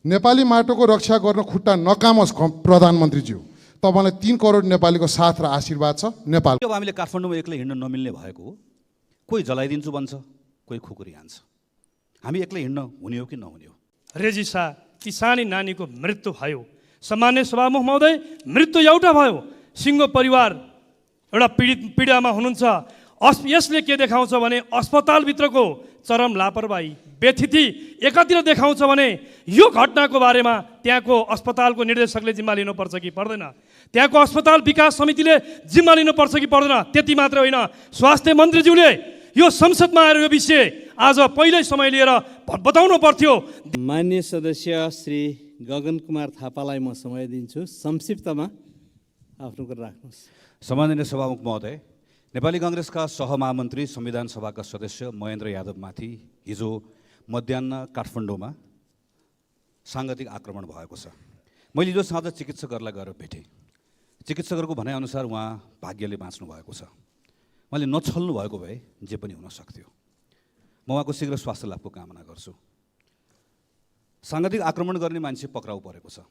नेपाली माटोको रक्षा गर्न खुट्टा नकामोस् प्रधानमन्त्रीज्यू। तपाईँलाई 3 करोड नेपालीको साथ र आशीर्वाद छ। नेपाल अब हामीले काठमाडौँमा एक्लै हिँड्न नमिल्ने भएको हो। कोही जलाइदिन्छु भन्छ, कोही खुकुरी हान्छ। हामी एक्लै हिँड्न हुने हो कि नहुने हो? रेजिसा ती सानी नानीको मृत्यु भयो। सामान्य सभामुख महोदय, मृत्यु एउटा भयो। सिङ्गो परिवार एउटा पीडामा हुनुहुन्छ। यसले के देखाउँछ भने अस्पतालभित्रको चरम लापरवाही, व्यथिति एकातिर देखाउँछ भने यो घटनाको बारेमा त्यहाँको अस्पतालको निर्देशकले जिम्मा लिनुपर्छ कि पर्दैन, त्यहाँको अस्पताल विकास समितिले जिम्मा लिनुपर्छ कि पर्दैन। त्यति मात्र होइन, स्वास्थ्य मन्त्रीज्यूले यो संसदमा आएर यो विषय आज पहिल्यै समय लिएर बताउनु पर्थ्यो। माननीय सदस्य श्री गगन कुमार थापालाई म समय दिन्छु। संक्षिप्तमा आफ्नो कुरा राख्नुहोस्। सम्माननीय सभामुख महोदय, नेपाली काङ्ग्रेसका सहमहामन्त्री संविधान सभाका सदस्य महेन्द्र यादवमाथि हिजो मध्याह्न काठमाडौँमा साङ्गतिक आक्रमण भएको छ। मैले हिजो साँझ चिकित्सकहरूलाई गएर भेटेँ। चिकित्सकहरूको भनाइअनुसार उहाँ भाग्यले बाँच्नु भएको छ। मैले नछल्नु भएको भए जे पनि हुन सक्थ्यो। म उहाँको शीघ्र स्वास्थ्य लाभको कामना गर्छु। साङ्गतिक आक्रमण गर्ने मान्छे पक्राउ परेको छ,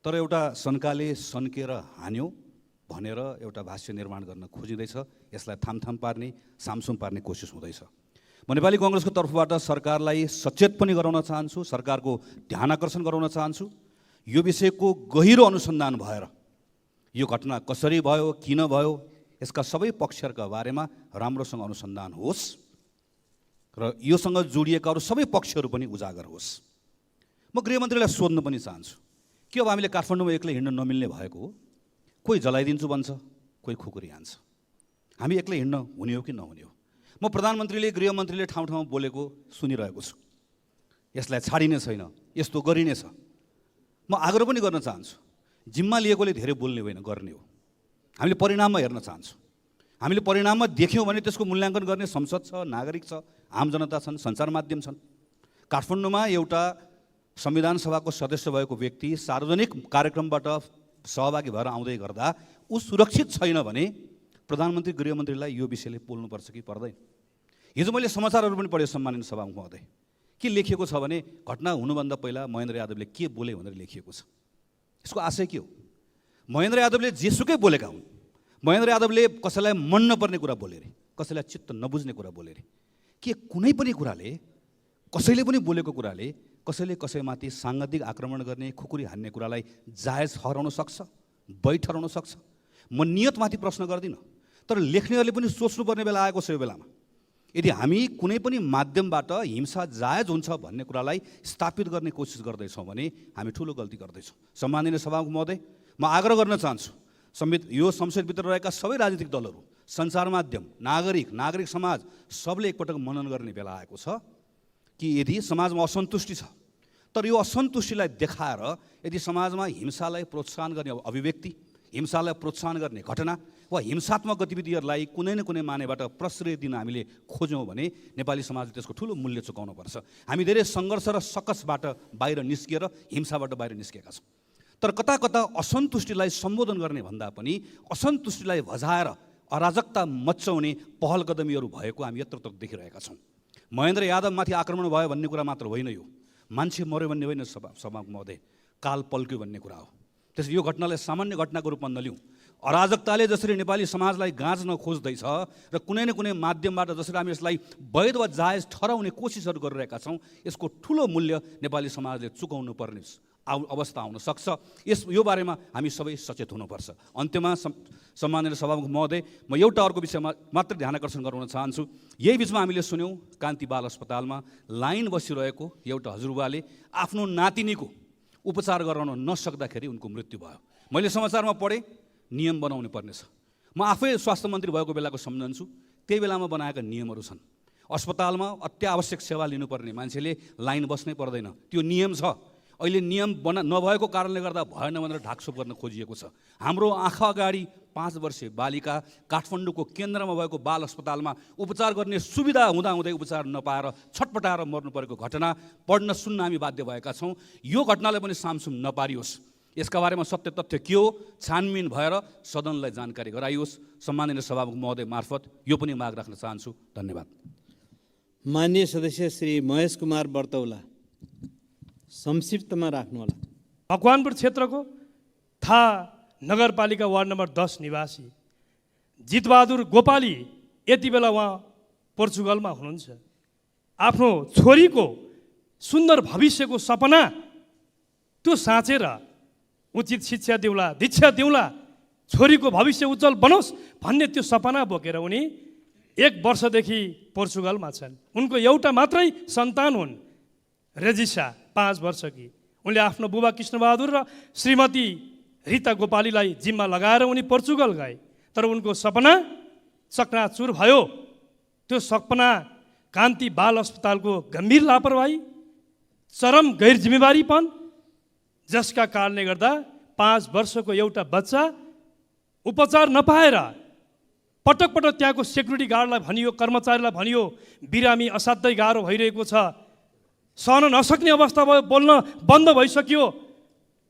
तर एउटा शङ्काले सन्केर हान्यो भनेर एउटा भाष्य निर्माण गर्न खोजिँदैछ। यसलाई थामथाम पार्ने, सामसुम पार्ने कोसिस हुँदैछ। म नेपाली काङ्ग्रेसको तर्फबाट सरकारलाई सचेत पनि गराउन चाहन्छु, सरकारको ध्यान आकर्षण गराउन चाहन्छु। यो विषयको गहिरो अनुसन्धान भएर यो घटना कसरी भयो, किन भयो, यसका सबै पक्षहरूका बारेमा राम्रोसँग अनुसन्धान होस् र योसँग जोडिएका अरू सबै पक्षहरू पनि उजागर होस्। म गृहमन्त्रीलाई सोध्न पनि चाहन्छु कि अब हामीले काठमाडौँमा एक्लै हिँड्न नमिल्ने भएको हो। कोही जलाइदिन्छु भन्छ, कोही खुकुरी हान्छ। हामी एक्लै हिँड्न हुने हो कि नहुने हो? म प्रधानमन्त्रीले, गृहमन्त्रीले ठाउँ ठाउँमा बोलेको सुनिरहेको छु। यसलाई छाडिने छैन, यस्तो गरिनेछ। म आग्रह पनि गर्न चाहन्छु, जिम्मा लिएकोले धेरै बोल्ने होइन, गर्ने हो। हामीले परिणाममा हेर्न चाहन्छौँ। हामीले परिणाममा देख्यौँ भने त्यसको मूल्याङ्कन गर्ने संसद छ, नागरिक छ, आम जनता छन्, सञ्चार माध्यम छन्। काठमाडौँमा एउटा संविधान सभाको सदस्य भएको व्यक्ति सार्वजनिक कार्यक्रमबाट सहभागी भएर आउँदै गर्दा ऊ सुरक्षित छैन भने प्रधानमन्त्री, गृहमन्त्रीलाई यो विषयले बोल्नुपर्छ कि पर्दैन? हिजो मैले समाचारहरू पनि पढेँ सम्मानित सभामुख महोदय। के लेखिएको छ भने घटना हुनुभन्दा पहिला महेन्द्र यादवले के बोले भनेर लेखिएको छ। यसको आशय के हो? महेन्द्र यादवले जेसुकै बोलेका हुन्। महेन्द्र यादवले कसैलाई मन नपर्ने कुरा बोले रे, कसैलाई चित्त नबुझ्ने कुरा बोले रे। के कुनै पनि कुराले, कसैले पनि बोलेको कुराले कसैले कसैमाथि साङ्गतिक आक्रमण गर्ने, खुकुरी हान्ने कुरालाई जायज ठहराउन सक्छ, वैध ठहराउन सक्छ? म नियतमाथि प्रश्न गर्दिनँ, तर लेख्नेहरूले पनि सोच्नुपर्ने बेला आएको छ यो बेलामा। यदि हामी कुनै पनि माध्यमबाट हिंसा जायज हुन्छ भन्ने कुरालाई स्थापित गर्ने कोसिस गर्दैछौँ भने हामी ठुलो गल्ती गर्दैछौँ। सम्माननीय सभामुख महोदय, म आग्रह गर्न चाहन्छु, यो संसदभित्र रहेका सबै राजनीतिक दलहरू, सञ्चार माध्यम, नागरिक समाज सबले एकपटक मनन गर्ने बेला आएको छ कि यदि समाजमा असन्तुष्टि छ, तर यो असन्तुष्टिलाई देखाएर यदि समाजमा हिंसालाई प्रोत्साहन गर्ने अभिव्यक्ति, हिंसालाई प्रोत्साहन गर्ने घटना वा हिंसात्मक गतिविधिहरूलाई कुनै न कुनै मानेबाट प्रश्रय दिन हामीले खोज्यौँ भने नेपाली समाजले त्यसको ठुलो मूल्य चुकाउनुपर्छ। हामी धेरै सङ्घर्ष र सकसबाट बाहिर निस्किएर हिंसाबाट बाहिर निस्केका छौँ, तर कता कता असन्तुष्टिलाई सम्बोधन गर्ने भन्दा पनि असन्तुष्टिलाई भजाएर अराजकता मच्चाउने पहल कदमीहरू भएको हामी यत्रत्र देखिरहेका छौँ। महेन्द्र यादवमाथि आक्रमण भयो भन्ने कुरा मात्र होइन, यो मान्छे मऱ्यो भन्ने होइन सभामुख महोदय, काल पल्क्यो भन्ने कुरा हो। त्यसैले यो घटनालाई सामान्य घटनाको रूपमा नलिउँ। अराजकताले जसरी नेपाली समाजलाई गाँच्न खोज्दैछ र कुनै न कुनै माध्यमबाट जसरी हामी यसलाई वैध वा जायज ठहराउने कोसिसहरू गरिरहेका छौँ, यसको ठुलो मूल्य नेपाली समाजले चुकाउनु पर्ने अवस्था आउन सक्छ। यो बारेमा हामी सबै सचेत हुनुपर्छ। अन्त्यमा सम्माननीय सभामुख महोदय, म एउटा अर्को विषयमा मात्र ध्यान आकर्षण गराउन चाहन्छु। यही बिचमा हामीले सुन्यौँ कान्ति बाल अस्पतालमा लाइन बसिरहेको एउटा हजुरबाले आफ्नो नातिनीको उपचार गराउन नसक्दाखेरि उनको मृत्यु भयो। मैले समाचारमा पढेँ, नियम बनाउनु पर्नेछ। म आफै स्वास्थ्य मन्त्री भएको बेलाको सम्झन्छु, त्यही बेलामा बनाएका नियमहरू छन्। अस्पतालमा अत्यावश्यक सेवा लिनुपर्ने मान्छेले लाइन बस्नै पर्दैन, त्यो नियम छ। अहिले नियम नभएको कारणले गर्दा भएन भनेर ढाकछोप गर्न खोजिएको छ। हाम्रो आँखा अगाडि 5 वर्षीय बालिका काठमाडौँको केन्द्रमा भएको बाल अस्पतालमा उपचार गर्ने सुविधा हुँदाहुँदै उपचार नपाएर छटपटाएर मर्नु परेको घटना पढ्न सुन्न हामी बाध्य भएका छौँ। यो घटनालाई पनि सामसुम नपारियोस्। यसका बारेमा सत्य तथ्य के हो छानबिन भएर सदनलाई जानकारी गराइयोस्। सम्माननीय सभामुख महोदय मार्फत यो पनि माग राख्न चाहन्छु। धन्यवाद। माननीय सदस्य श्री महेश कुमार बर्तौला। संक्षिप्तमा राख्नुहोला। मकवानपुर क्षेत्रको था नगरपालिका वार्ड नम्बर 10 निवासी जितबहादुर गोपाली यति बेला उहाँ पोर्चुगलमा हुनुहुन्छ। आफ्नो छोरीको सुन्दर भविष्यको सपना त्यो साँचेर उचित शिक्षा दिउला, दीक्षा दिउला, छोरीको भविष्य उज्जवल बनोस् भन्ने त्यो सपना बोकेर उनी 1 वर्षदेखि पोर्चुगलमा छन्। उनको एउटा मात्रै सन्तान हुन्, रेजिसा, 5 वर्षकी। उनले आफ्नो बुबा कृष्णबहादुर र श्रीमती रीता गोपालीलाई जिम्मा लगाएर उनी पोर्चुगल गए। तर उनको सपना चकनाचुर भयो। त्यो सपना कान्ति बाल अस्पतालको गम्भीर लापरवाही, चरम गैर जिम्मेवारीपन, जसका कारणले गर्दा 5 वर्षको एउटा बच्चा उपचार नपाएर पटक पटक त्यहाँको सेक्युरिटी गार्डलाई भनियो, कर्मचारीलाई भनियो, बिरामी असाध्यै गाह्रो भइरहेको छ, सहन नसक्ने अवस्था भयो, बोल्न बन्द भइसक्यो,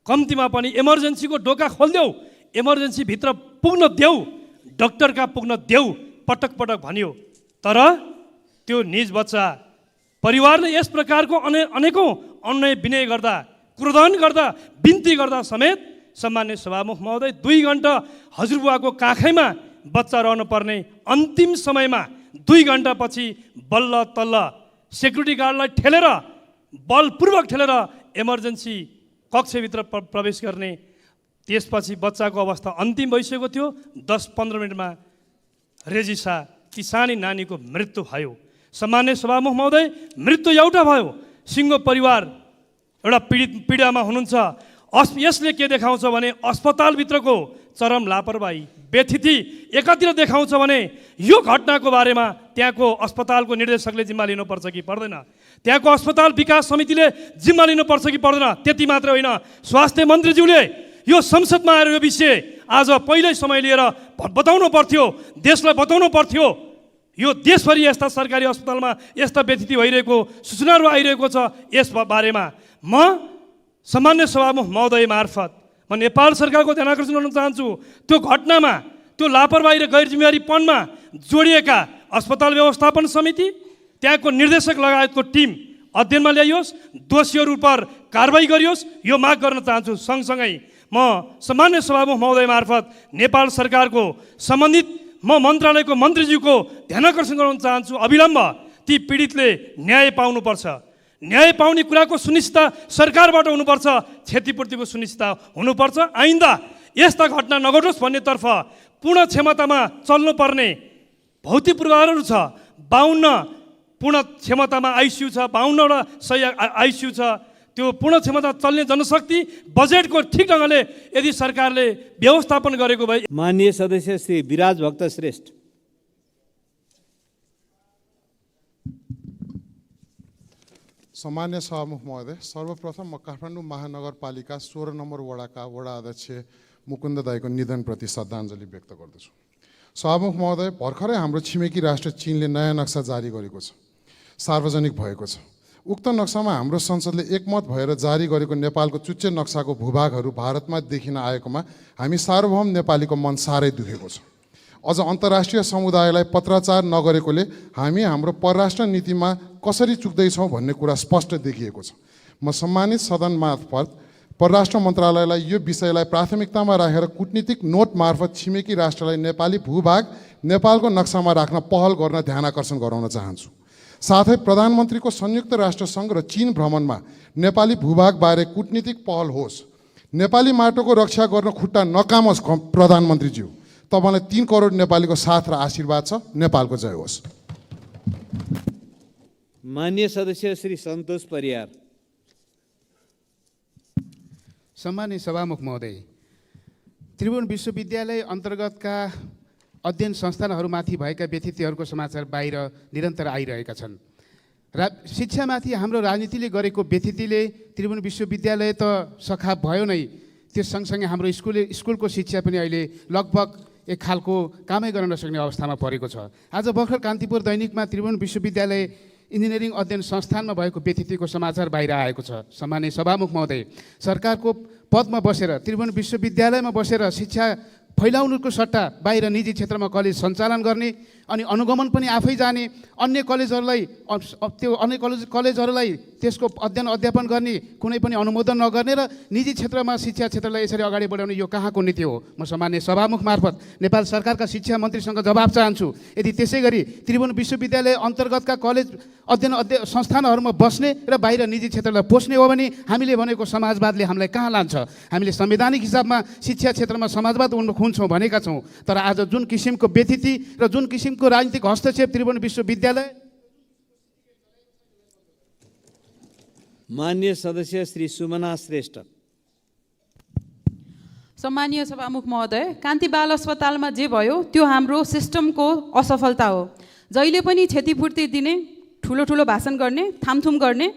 कम्तीमा पनि इमर्जेन्सीको ढोका खोलिदेऊ, इमर्जेन्सीभित्र पुग्न देऊ, डाक्टरका पुग्न देऊ, पटक पटक भनियो। तर त्यो निज बच्चा परिवारले यस प्रकारको अनेकौँ अन्याय विनय गर्दा, क्रोधन गर्दा, बिन्ती गर्दा समेत सम्मान्य सभामुख महोदय 2 घन्टा हजुरबुवाको काखैमा बच्चा रहनु पर्ने अन्तिम समयमा 2 घन्टापछि बल्ल तल्ल सेक्युरिटी गार्डलाई ठेलेर, बलपूर्वक ठेलेर इमर्जेन्सी कक्षभित्र प्रवेश गर्ने। त्यसपछि बच्चाको अवस्था अन्तिम भइसकेको थियो। 10-15 मिनटमा रेजिसा ती सानी नानीको मृत्यु भयो। सम्मान्य सभामुख महोदय, मृत्यु एउटा भयो। सिङ्गो परिवार एउटा पीडामा हुनुहुन्छ। यसले के देखाउँछ भने अस्पतालभित्रको चरम लापरवाही, व्यथिति एकातिर देखाउँछ भने यो घटनाको बारेमा त्यहाँको अस्पतालको निर्देशकले जिम्मा लिनुपर्छ कि पर्दैन, त्यहाँको अस्पताल विकास समितिले जिम्मा लिनुपर्छ कि पर्दैन। त्यति मात्र होइन, स्वास्थ्य मन्त्रीज्यूले यो संसदमा आएर यो विषय आज पहिल्यै समय लिएर बताउनु पर्थ्यो, देशलाई बताउनु पर्थ्यो। यो देशभरि यस्ता सरकारी अस्पतालमा यस्ता व्यथिति भइरहेको सूचनाहरू आइरहेको छ। यस बारेमा म सामान्य सभामुख महोदय मार्फत म नेपाल सरकारको ध्यान आकर्षण गर्न चाहन्छु। त्यो घटनामा, त्यो लापरवाही र गैर जिम्मेवारीपनमा जोडिएका अस्पताल व्यवस्थापन समिति, त्यहाँको निर्देशक लगायतको टिम अध्ययनमा ल्याइयोस्, दोषीहरू पर कारबाही गरियोस्, यो माग गर्न चाहन्छु। सँगसँगै म सामान्य सभामुख महोदय मार्फत नेपाल सरकारको सम्बन्धित म मन्त्रालयको मन्त्रीज्यूको ध्यान आकर्षण गराउन चाहन्छु। अविलम्ब ती पीडितले न्याय पाउनुपर्छ। न्याय पाउने कुराको सुनिश्चितता सरकारबाट हुनुपर्छ, क्षतिपूर्तिको सुनिश्चितता हुनुपर्छ। आइन्दा यस्ता घटना नघटोस् भन्नेतर्फ पूर्ण क्षमतामा चल्नुपर्ने भौतिक पूर्वाधारहरू छ। 52 पूर्ण क्षमतामा आइसियु छ, 52वटा सही आइसियु छ। त्यो पूर्ण क्षमता चल्ने जनशक्ति बजेटको ठिक ढङ्गले यदि सरकारले व्यवस्थापन गरेको भए। माननीय सदस्य श्री विराज भक्त श्रेष्ठ। सम्मान्य सभामुख महोदय, सर्वप्रथम म काठमाडौँ महानगरपालिका 16 नम्बर वडाका वडा अध्यक्ष मुकुन्द दाईको निधनप्रति श्रद्धाञ्जली व्यक्त गर्दछु। सभामुख महोदय, भर्खरै हाम्रो छिमेकी राष्ट्र चीनले नयाँ नक्सा जारी गरेको छ, सार्वजनिक भएको छ। उक्त नक्सामा हाम्रो संसदले एकमत भएर जारी गरेको नेपालको चुच्चे नक्साको भूभागहरू भारतमा देखिन आएकोमा हामी सार्वभौम नेपालीको मन साह्रै दुखेको छ। अझ अन्तर्राष्ट्रिय समुदायलाई पत्राचार नगरेकोले हामी हाम्रो परराष्ट्र नीतिमा कसरी चुक्दैछौँ भन्ने कुरा स्पष्ट देखिएको छ। म सम्मानित सदन मार्फत परराष्ट्र मन्त्रालयलाई यो विषयलाई प्राथमिकतामा राखेर कूटनीतिक नोट मार्फत छिमेकी राष्ट्रलाई नेपाली भूभाग नेपालको नक्सामा राख्न पहल गर्न ध्यान आकर्षण गराउन चाहन्छु। साथै प्रधानमन्त्रीको संयुक्त राष्ट्र सङ्घ र चीन भ्रमणमा नेपाली भूभागबारे कूटनीतिक पहल होस्। नेपाली माटोको रक्षा गर्न खुट्टा नकामोस् प्रधानमन्त्रीज्यू। तपाईँलाई 3 करोड नेपालीको साथ र आशीर्वाद छ। नेपालको जय होस्। माननीय सदस्य श्री सन्तोष परियार। सम्मानित सभामुख महोदय, त्रिभुवन विश्वविद्यालय अन्तर्गतका अध्ययन संस्थानहरूमाथि भएका व्यथितिहरूको समाचार बाहिर निरन्तर आइरहेका छन्। शिक्षामाथि हाम्रो राजनीतिले गरेको व्यथितिले त्रिभुवन विश्वविद्यालय त सखाप भयो नै, त्यो सँगसँगै हाम्रो स्कुलको शिक्षा पनि अहिले लगभग एक खालको कामै गर्न नसक्ने अवस्थामा परेको छ। आज भर्खर कान्तिपुर दैनिकमा त्रिभुवन विश्वविद्यालय इन्जिनियरिङ अध्ययन संस्थानमा भएको व्यथितिको समाचार बाहिर आएको छ। सम्माननीय सभामुख महोदय, सरकारको पदमा बसेर त्रिभुवन विश्वविद्यालयमा बसेर शिक्षा फैलाउनुको सट्टा बाहिर निजी क्षेत्रमा कलेज सञ्चालन गर्ने अनि अनुगमन पनि आफै जाने, अन्य कलेजहरूलाई त्यो अन्य कलेजहरूलाई त्यसको अध्ययन अध्यापन गर्ने कुनै पनि अनुमोदन नगर्ने र निजी क्षेत्रमा शिक्षा क्षेत्रलाई यसरी अगाडि बढाउने यो कहाँको नीति हो? म सामान्य सभामुख मार्फत नेपाल सरकारका शिक्षा मन्त्रीसँग जवाब चाहन्छु। यदि त्यसै गरी त्रिभुवन विश्वविद्यालय अन्तर्गतका कलेज अध्ययन संस्थानहरूमा बस्ने र बाहिर निजी क्षेत्रलाई पोस्ने हो भने हामीले भनेको समाजवादले हामीलाई कहाँ लान्छ? हामीले संवैधानिक हिसाबमा शिक्षा क्षेत्रमा समाजवाद उन्मुख भनेका छौँ, तर आज जुन किसिमको व्यथिति र जुन किसिमको राजनीतिक हस्तक्षेप त्रिभुवन विश्वविद्यालय। मान्य सदस्य श्री सुमना श्रेष्ठ। सम्मानीय सभामुख महोदय, कान्ति बाल अस्पतालमा जे भयो त्यो हाम्रो सिस्टमको असफलता हो। जहिले पनि क्षतिपूर्ति दिने, ठुलो ठुलो भाषण गर्ने, थामथुम गर्ने,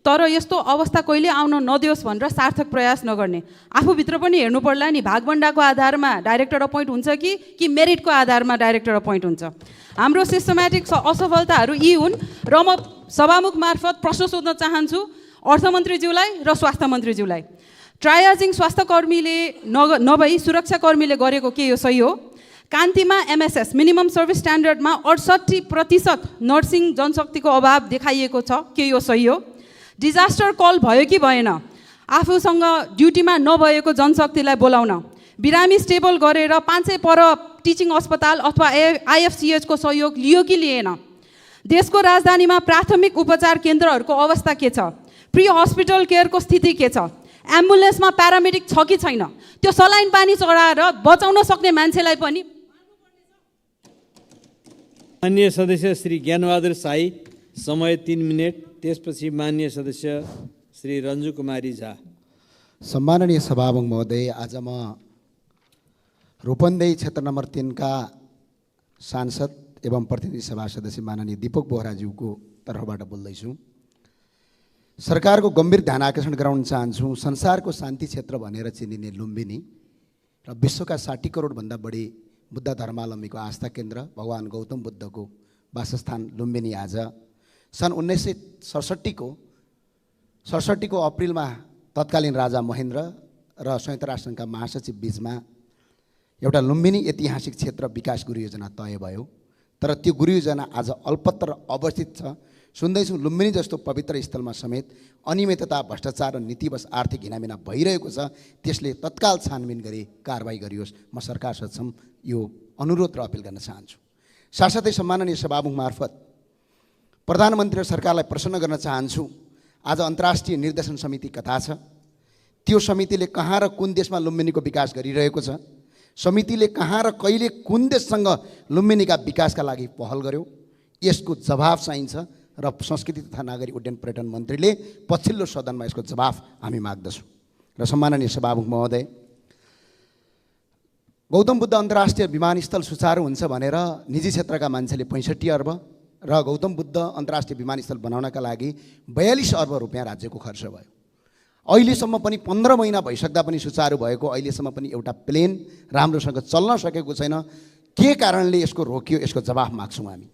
तर यस्तो अवस्था कहिले आउन नदियोस् भनेर सार्थक प्रयास नगर्ने। आफूभित्र पनि हेर्नु पर्ला नि, भागभण्डाको आधारमा डाइरेक्टर अपोइन्ट हुन्छ कि मेरिटको आधारमा डाइरेक्टर अपोइन्ट हुन्छ। हाम्रो सिस्टमेटिक असफलताहरू यी हुन् र म सभामुख मार्फत प्रश्न सोध्न चाहन्छु अर्थमन्त्रीज्यूलाई र स्वास्थ्य मन्त्रीज्यूलाई। ट्रायाजिङ स्वास्थ्यकर्मीले नभई सुरक्षाकर्मीले गरेको के यो सही हो? कान्तिमा एमएसएस मिनिमम सर्भिस स्ट्यान्डर्डमा 68% नर्सिङ जनशक्तिको अभाव देखाइएको छ, के यो सही हो? डिजास्टर कल भयो कि भएन? आफूसँग ड्युटीमा नभएको जनशक्तिलाई बोलाउन, बिरामी स्टेबल गरेर 500 पर टिचिङ अस्पताल अथवा आइएफसिएचको सहयोग लियो कि लिएन? देशको राजधानीमा प्राथमिक उपचार केन्द्रहरूको अवस्था के छ? प्री हस्पिटल केयरको स्थिति के छ? एम्बुलेन्समा प्यारामेडिक छ कि छैन? त्यो सलाइन पानी चढाएर बचाउन सक्ने मान्छेलाई पनि। मान्य सदस्य श्री ज्ञानबहादुर शाही, समय 3 मिनट। त्यसपछि मान्य सदस्य श्री रन्जु कुमारी झा। सम्माननीय सभामुख महोदय, आज म रूपन्देही क्षेत्र नम्बर 3 का सांसद एवं प्रतिनिधि सभा सदस्य माननीय दीपक बोहराज्यूको तर्फबाट बोल्दैछु। सरकारको गम्भीर ध्यान आकर्षण गराउन चाहन्छु। संसारको शान्ति क्षेत्र भनेर चिनिने लुम्बिनी र विश्वका 60 करोडभन्दा बढी बुद्ध धर्मावलम्बीको आस्था केन्द्र भगवान गौतम बुद्धको वासस्थान लुम्बिनी आज सन् 1967 को अप्रिलमा तत्कालीन राजा महेन्द्र र संयुक्त राष्ट्रसङ्घका महासचिव बीचमा एउटा लुम्बिनी ऐतिहासिक क्षेत्र विकास गुरुयोजना तय भयो। तर त्यो गुरुयोजना आज अल्पत्र अवस्थित छ। सुन्दैछौँ लुम्बिनी जस्तो पवित्र स्थलमा समेत अनियमितता, भ्रष्टाचार र नीतिवश आर्थिक हिनामिना भइरहेको छ। त्यसले तत्काल छानबिन गरी कारबाही गरियोस्। म सरकार सक्षम यो अनुरोध र अपिल गर्न चाहन्छु। साथसाथै सम्माननीय सभामुख मार्फत प्रधानमन्त्री र सरकारलाई प्रश्न गर्न चाहन्छु। आज अन्तर्राष्ट्रिय निर्देशन समिति कता छ? त्यो समितिले कहाँ र कुन देशमा लुम्बिनीको विकास गरिरहेको छ? समितिले कहाँ र कहिले कुन देशसँग लुम्बिनीका विकासका लागि पहल गर्यो? यसको जवाफ चाहिन्छ र संस्कृति तथा नागरिक उड्डयन पर्यटन मन्त्रीले पछिल्लो सदनमा यसको जवाफ हामी माग्दछौँ। र सम्माननीय सभामुख महोदय, गौतम बुद्ध अन्तर्राष्ट्रिय विमानस्थल सुचारू हुन्छ भनेर निजी क्षेत्रका मान्छेले 65 अर्ब र गौतम बुद्ध अन्तर्राष्ट्रिय विमानस्थल बनाउनका लागि 42 अर्ब रुपियाँ राज्यको खर्च भयो। अहिलेसम्म पनि 15 महिना भइसक्दा पनि सुचारू भएको अहिलेसम्म पनि एउटा प्लेन राम्रोसँग चल्न सकेको छैन। के कारणले यसको रोकियो? यसको जवाफ माग्छौँ हामी।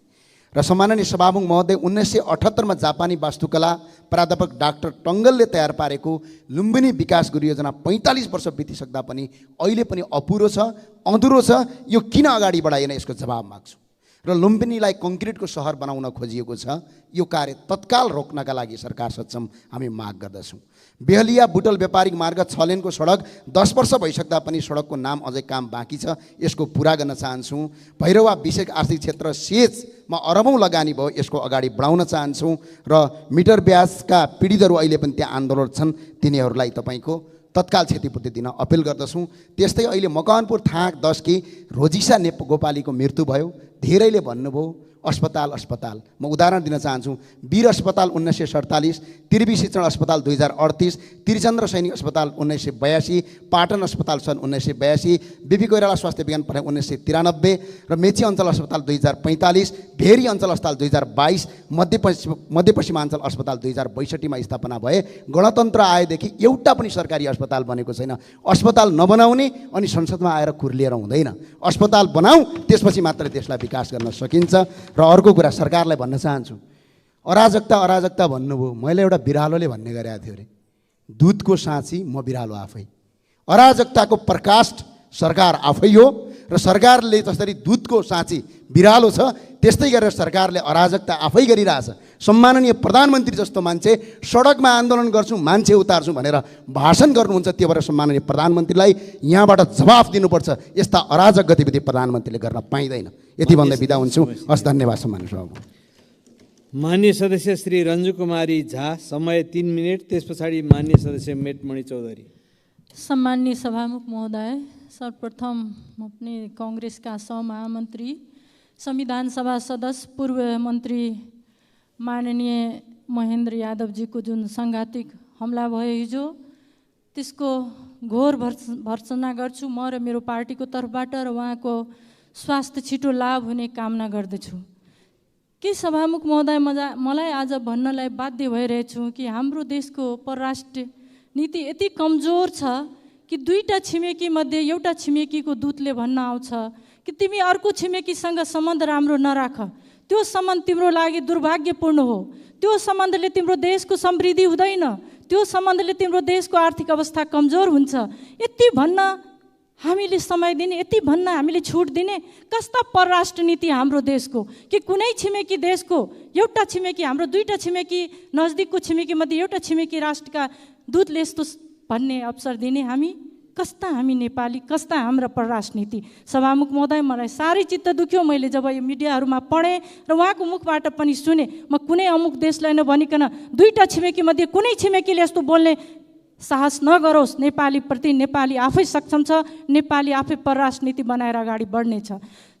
र सम्माननीय सभामुख महोदय, 1978 मा जापानी वास्तुकला प्राध्यापक डाक्टर टङ्गलले तयार पारेको लुम्बिनी विकास गुरुयोजना 45 वर्ष बितिसक्दा पनि अहिले पनि अपुरो छ, अधुरो छ। यो किन अगाडि बढाइएन? यसको जवाब माग्छु। र लुम्बिनीलाई कङ्क्रिटको सहर बनाउन खोजिएको छ। यो कार्य तत्काल रोक्नका लागि सरकार सक्षम हामी माग गर्दछौँ। बेहलिया बुटल व्यापारिक मार्ग 6 लेनको सडक 10 वर्ष भइसक्दा पनि सडकको नाम अझै काम बाँकी छ। यसको पुरा गर्न चाहन्छौँ। भैरवा विशेष आर्थिक क्षेत्र सेचमा अरबौँ लगानी भयो, यसको अगाडि बढाउन चाहन्छौँ। र मिटर ब्याजका पीडितहरू अहिले पनि त्यहाँ आन्दोलन छन्, तिनीहरूलाई तपाईँको तत्काल क्षतिपूर्ति दिन अपिल गर्दछौँ। त्यस्तै अहिले मकवानपुर थाक 10 की रोजिसा गोपालीको मृत्यु भयो। धेरैले भन्नुभयो अस्पताल अस्पताल। म उदाहरण दिन चाहन्छु। वीर अस्पताल 1947, त्रिवी शिक्षण अस्पताल 2038, त्रिचन्द्र सैनिक अस्पताल 1982, पाटन अस्पताल सन् 1982, बिपी कोइराला स्वास्थ्य विज्ञान पढाइ 1993 र मेची अञ्चल अस्पताल 2045, भेरी अञ्चल अस्पताल 2022, मध्यपश्चिमाञ्चल अस्पताल 2062 मा स्थापना भए। गणतन्त्र आएदेखि एउटा पनि सरकारी अस्पताल बनेको छैन। अस्पताल नबनाउने अनि संसदमा आएर कुर्लिएर हुँदैन। अस्पताल बनाऊ, त्यसपछि मात्र देशलाई विकास गर्न सकिन्छ। र अर्को कुरा सरकारलाई भन्न चाहन्छु। अराजकता भन्नुभयो। मैले एउटा बिरालोले भन्ने गरेको थियो अरे, दुधको साँची म बिरालो आफै। अराजकताको प्रकाश सरकार आफै हो र सरकारले जसरी दुधको साँची बिरालो छ त्यस्तै गरेर सरकारले अराजकता आफै गरिरहेछ। सम्माननीय प्रधानमन्त्री जस्तो मान्छे सडकमा आन्दोलन गर्छु, मान्छे उतार्छु भनेर भाषण गर्नुहुन्छ। त्यो भएर सम्माननीय प्रधानमन्त्रीलाई यहाँबाट जवाफ दिनुपर्छ। यस्ता अराजक गतिविधि प्रधानमन्त्रीले गर्न पाइँदैन। यति भन्दै बिदा हुन्छु। हस्, धन्यवाद सम्मानित सभामुख। मान्य सदस्य श्री रन्जु कुमारी झा, समय 3 मिनट। त्यस पछाडि मान्य सदस्य मेटमणि चौधरी। सम्माननीय सभामुख महोदय, सर्वप्रथम अपने कांग्रेस का सहमहामंत्री, संविधान सभा सदस्य, पूर्व मंत्री माननीय महेंद्र यादव जी को जुन सांघातिक हमला भयो हिजो, त्यसको घोर भर्त्सना गर्छु म र मेरो पार्टीको तर्फबाट, र उहाँको स्वास्थ्य छिटो लाभ हुने कामना गर्दछु। के सभामुख महोदय, मलाई आज भन्नलाई बाध्य भइरहेछु कि हाम्रो देशको परराष्ट्र नीति यति कमजोर छ कि दुईटा छिमेकी मध्ये एउटा छिमेकीको दूतले भन्न आउँछ कि तिमी अर्को छिमेकीसँग सम्बन्ध राम्रो नराख, त्यो सम्बन्ध तिम्रो लागि दुर्भाग्यपूर्ण हो, त्यो सम्बन्धले तिम्रो देशको समृद्धि हुँदैन, त्यो सम्बन्धले तिम्रो देशको आर्थिक अवस्था कमजोर हुन्छ। यति भन्न हामीले समय दिने, यति भन्न हामीले छुट दिने कस्ता परराष्ट्र नीति हाम्रो देशको कि कुनै छिमेकी देशको एउटा छिमेकी, हाम्रो दुईटा छिमेकी नजिकको छिमेकी मध्ये एउटा छिमेकी राष्ट्रका दूतले यस्तो भन्ने अवसर दिने हामी नेपाली, कस्ता हाम्रा परराष्ट्र नीति। सभामुख महोदय, मलाई साह्रै चित्त दुख्यो मैले जब यो मिडियाहरूमा पढेँ र उहाँको मुखबाट पनि सुने। म कुनै अमुक देशलाई नभनिकन दुईटा छिमेकी मध्ये कुनै छिमेकीले यस्तो बोल्ने साहस नगरोस्। नेपाली प्रति नेपाली आफै सक्षम छ, नेपाली आफै परराष्ट्र नीति बनाएर अगाडि बढ्नेछ।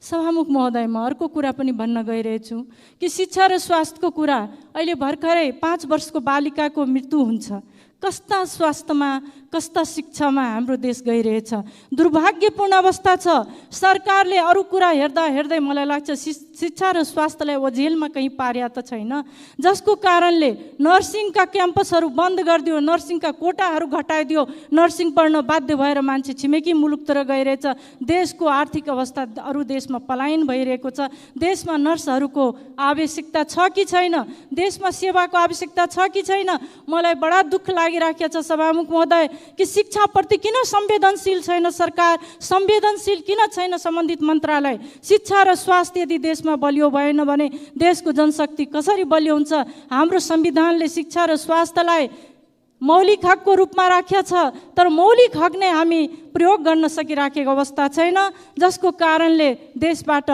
सभामुख महोदय, म अर्को कुरा पनि भन्न गइरहेछु कि शिक्षा र स्वास्थ्यको कुरा, अहिले भर्खरै 5 वर्षको बालिकाको मृत्यु हुन्छ। कस्ता स्वास्थ्यमा, कस्ता शिक्षामा हाम्रो देश गइरहेछ, दुर्भाग्यपूर्ण अवस्था छ। सरकारले अरू कुरा हेर्दा हेर्दै मलाई लाग्छ शिक्षा र स्वास्थ्यलाई ओझेलमा कहीँ पार्या त छैन, जसको कारणले नर्सिङका क्याम्पसहरू बन्द गरिदियो, नर्सिङका कोटाहरू घटाइदियो, नर्सिङ पढ्न बाध्य भएर मान्छे छिमेकी मुलुकतिर गइरहेछ। देशको आर्थिक अवस्था अरू देशमा पलायन भइरहेको छ। देशमा नर्सहरूको आवश्यकता छ कि छैन, देशमा सेवाको आवश्यकता छ कि छैन, मलाई बडा दुःख लागिराखेको छ सभामुख महोदय कि शिक्षाप्रति किन संवेदनशील छैन सरकार, संवेदनशील किन छैन सम्बन्धित मन्त्रालय। शिक्षा र स्वास्थ्य यदि देशमा बलियो भएन भने देशको जनशक्ति कसरी बलियो हुन्छ। हाम्रो संविधानले शिक्षा र स्वास्थ्यलाई मौलिक हकको रूपमा राखेको छ, तर मौलिक हक नै हामी प्रयोग गर्न सकिराखेको अवस्था छैन, जसको कारणले देशबाट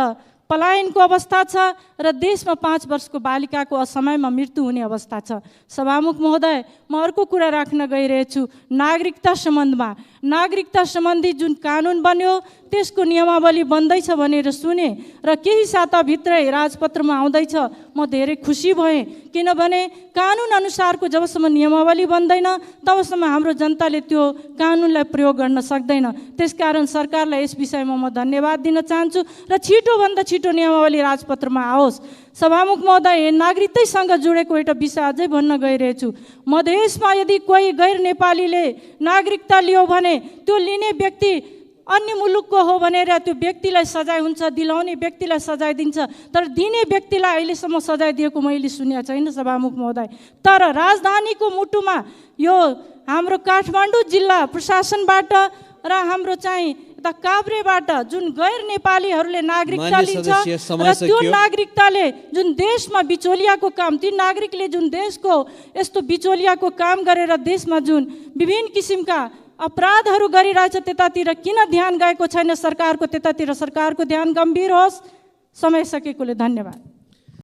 पलायनको अवस्था छ र देशमा 5 वर्षको बालिकाको असमयमा मृत्यु हुने अवस्था छ। सभामुख महोदय, म अर्को कुरा राख्न गइरहेछु नागरिकता सम्बन्धमा। नागरिकता सम्बन्धी जुन कानुन बन्यो त्यसको नियमावली बन्दैछ भनेर सुने र केही साताभित्रै राजपत्रमा आउँदैछ। म धेरै खुसी भएँ, किनभने कानुन अनुसारको जबसम्म नियमावली बन्दैन तबसम्म हाम्रो जनताले त्यो कानुनलाई प्रयोग गर्न सक्दैन। त्यसकारण सरकारलाई यस विषयमा म धन्यवाद दिन चाहन्छु र छिटोभन्दा छिटो नियमावली राजपत्रमा आओस्। सभामुख महोदय, नागरिकतासँग जोडेको एउटा विषय अझै भन्न गइरहेछु। मधेसमा यदि कोही गैर नेपालीले नागरिकता लियो भने त्यो लिने व्यक्ति अन्य मुलुकको हो भनेर त्यो व्यक्तिलाई सजाय हुन्छ, दिलाउने व्यक्तिलाई सजाय दिन्छ, तर दिने व्यक्तिलाई अहिलेसम्म सजाय दिएको मैले सुनेको छैन सभामुख महोदय। तर राजधानीको मुटुमा यो हाम्रो काठमाडौँ जिल्ला प्रशासनबाट र हाम्रो चाहिँ काभ्रेबाट जुन गैर नेपालीहरूले नागरिकता लिन्छ र त्यो नागरिकताले जुन देशमा बिचौलियाको काम, ती नागरिकले जुन देशको यस्तो बिचौलियाको काम गरेर देशमा जुन विभिन्न किसिमका अपराधहरू गरिरहेछ त्यतातिर किन ध्यान गएको छैन सरकारको, त्यतातिर सरकारको ध्यान गम्भीर होस्। समय सकेकोले धन्यवाद।